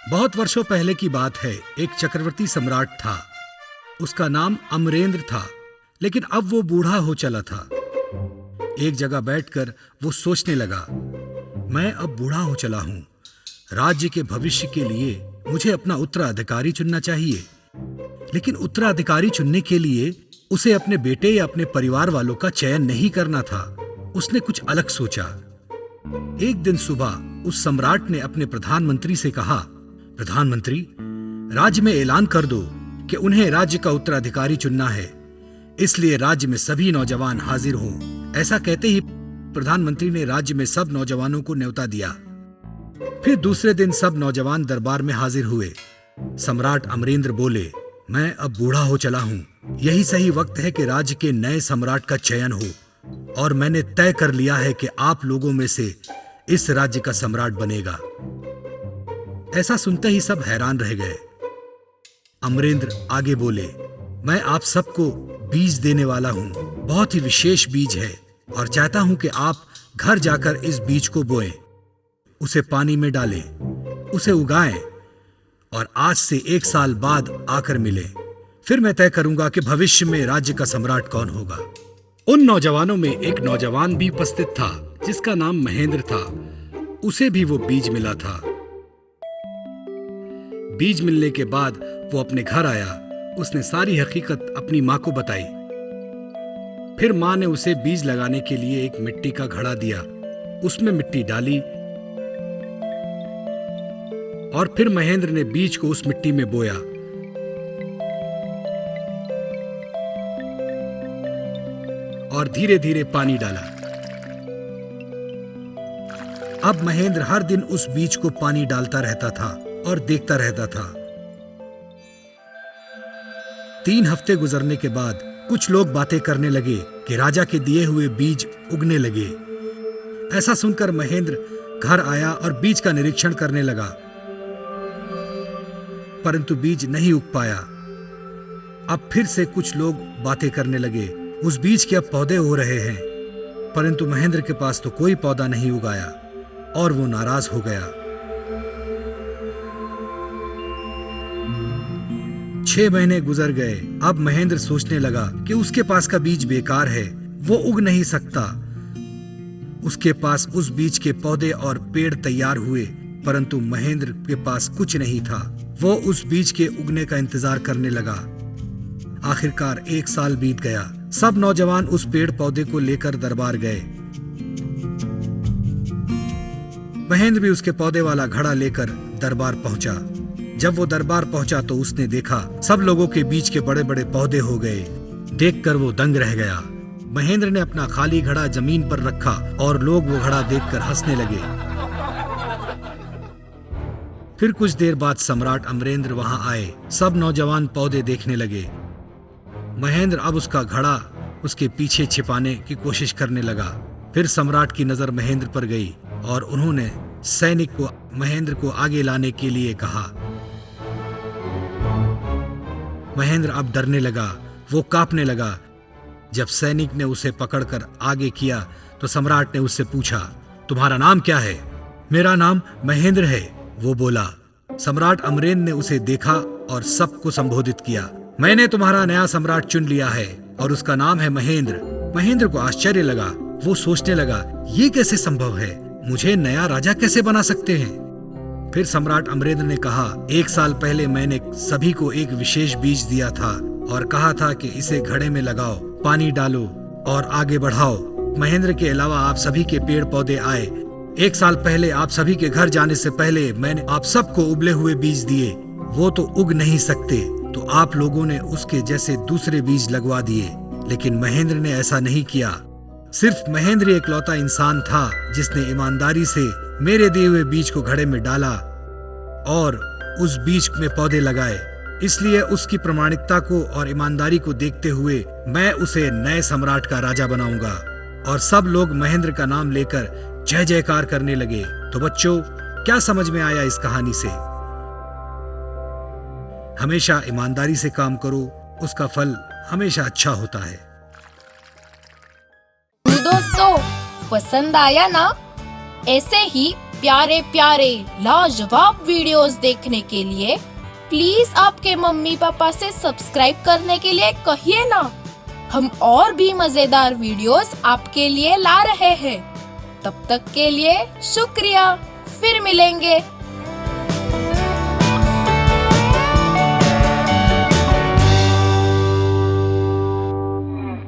बहुत वर्षों पहले की बात है। एक चक्रवर्ती सम्राट था। उसका नाम अमरेंद्र था, लेकिन अब वो बूढ़ा हो चला था। एक जगह बैठकर वो सोचने लगा, मैं अब बूढ़ा हो चला हूं। राज्य के भविष्य के लिए मुझे अपना उत्तराधिकारी चुनना चाहिए। लेकिन उत्तराधिकारी चुनने के लिए उसे अपने बेटे या अपने परिवार वालों का चयन नहीं करना था। उसने कुछ अलग सोचा। एक दिन सुबह उस सम्राट ने अपने प्रधानमंत्री से कहा, प्रधानमंत्री, राज्य में ऐलान कर दो कि उन्हें राज्य का उत्तराधिकारी चुनना है, इसलिए राज्य में सभी नौजवान हाजिर हों। ऐसा कहते ही प्रधानमंत्री ने राज्य में सब नौजवानों को न्योता दिया। फिर दूसरे दिन सब नौजवान दरबार में हाजिर हुए। सम्राट अमरेंद्र बोले, मैं अब बूढ़ा हो चला हूं। यही सही वक्त है कि राज्य के नए सम्राट का चयन हो और मैंने तय कर लिया है कि आप लोगों में से इस राज्य का सम्राट बनेगा। ऐसा सुनते ही सब हैरान रह गए। अमरेंद्र आगे बोले, मैं आप सबको बीज देने वाला हूं। बहुत ही विशेष बीज है और चाहता हूं कि आप घर जाकर इस बीज को बोएं, उसे पानी में डालें, उसे उगाएं और आज से 1 साल बाद आकर मिलें। फिर मैं तय करूंगा कि भविष्य में राज्य का सम्राट कौन होगा। उन नौजवानों में एक नौजवान भी उपस्थित था जिसका नाम महेंद्र था। उसे भी वो बीज मिला था। बीज मिलने के बाद वो अपने घर आया। उसने सारी हकीकत अपनी माँ को बताई। फिर माँ ने उसे बीज लगाने के लिए एक मिट्टी का घड़ा दिया। उसमें मिट्टी डाली और फिर महेंद्र ने बीज को उस मिट्टी में बोया। और धीरे धीरे पानी डाला। अब महेंद्र हर दिन उस बीज को पानी डालता रहता था और देखता रहता था। 3 हफ्ते गुजरने के बाद कुछ लोग बातें करने लगे कि राजा के दिए हुए बीज उगने लगे। ऐसा सुनकर महेंद्र घर आया और बीज का निरीक्षण करने लगा, परंतु बीज नहीं उग पाया। अब फिर से कुछ लोग बातें करने लगे, उस बीज के अब पौधे हो रहे हैं, परंतु महेंद्र के पास तो कोई पौधा नहीं उगाया और वो नाराज हो गया। 6 महीने गुजर गए। अब महेंद्र सोचने लगा कि उसके पास का बीज बेकार है, वो उग नहीं सकता। उसके पास उस बीज के पौधे और पेड़ तैयार हुए, परंतु महेंद्र के पास कुछ नहीं था। वो उस बीज के उगने का इंतजार करने लगा। आखिरकार 1 साल बीत गया। सब नौजवान उस पेड़ पौधे को लेकर दरबार गए। महेंद्र भी उसके पौधे वाला घड़ा लेकर दरबार पहुंचा। जब वो दरबार पहुंचा तो उसने देखा सब लोगों के बीच के बड़े बड़े पौधे हो गए। देखकर वो दंग रह गया। महेंद्र ने अपना खाली घड़ा जमीन पर रखा और लोग वो घड़ा देखकर हंसने लगे। फिर कुछ देर बाद सम्राट अमरेंद्र वहां आए। सब नौजवान पौधे देखने लगे। महेंद्र अब उसका घड़ा उसके पीछे छिपाने की कोशिश करने लगा। फिर सम्राट की नजर महेंद्र पर गई और उन्होंने सैनिक को महेंद्र को आगे लाने के लिए कहा। महेंद्र अब डरने लगा, वो कांपने लगा। जब सैनिक ने उसे पकड़कर आगे किया तो सम्राट ने उससे पूछा, तुम्हारा नाम क्या है? मेरा नाम महेंद्र है, वो बोला। सम्राट अमरेंद्र ने उसे देखा और सबको संबोधित किया, मैंने तुम्हारा नया सम्राट चुन लिया है और उसका नाम है महेंद्र। महेंद्र को आश्चर्य लगा। वो सोचने लगा, ये कैसे संभव है? मुझे नया राजा कैसे बना सकते हैं? फिर सम्राट अमरेंद्र ने कहा, 1 साल पहले मैंने सभी को एक विशेष बीज दिया था और कहा था कि इसे घड़े में लगाओ, पानी डालो और आगे बढ़ाओ। महेंद्र के अलावा आप सभी के पेड़ पौधे आए। 1 साल पहले आप सभी के घर जाने से पहले मैंने आप सबको उबले हुए बीज दिए। वो तो उग नहीं सकते, तो आप लोगों ने उसके जैसे दूसरे बीज लगवा दिए। लेकिन महेंद्र ने ऐसा नहीं किया। सिर्फ महेंद्र एकलौता इंसान था जिसने ईमानदारी से मेरे दिए हुए बीज को घड़े में डाला और उस बीज में पौधे लगाए। इसलिए उसकी प्रामाणिकता को और ईमानदारी को देखते हुए मैं उसे नए सम्राट का राजा बनाऊंगा। और सब लोग महेंद्र का नाम लेकर जय जयकार करने लगे। तो बच्चों, क्या समझ में आया इस कहानी से? हमेशा ईमानदारी से काम करो, उसका फल हमेशा अच्छा होता है। दोस्तों, पसंद आया ना? ऐसे ही प्यारे प्यारे लाजवाब वीडियोस देखने के लिए प्लीज आपके मम्मी पापा से सब्सक्राइब करने के लिए कहिए ना। हम और भी मजेदार वीडियोस आपके लिए ला रहे हैं। तब तक के लिए शुक्रिया, फिर मिलेंगे।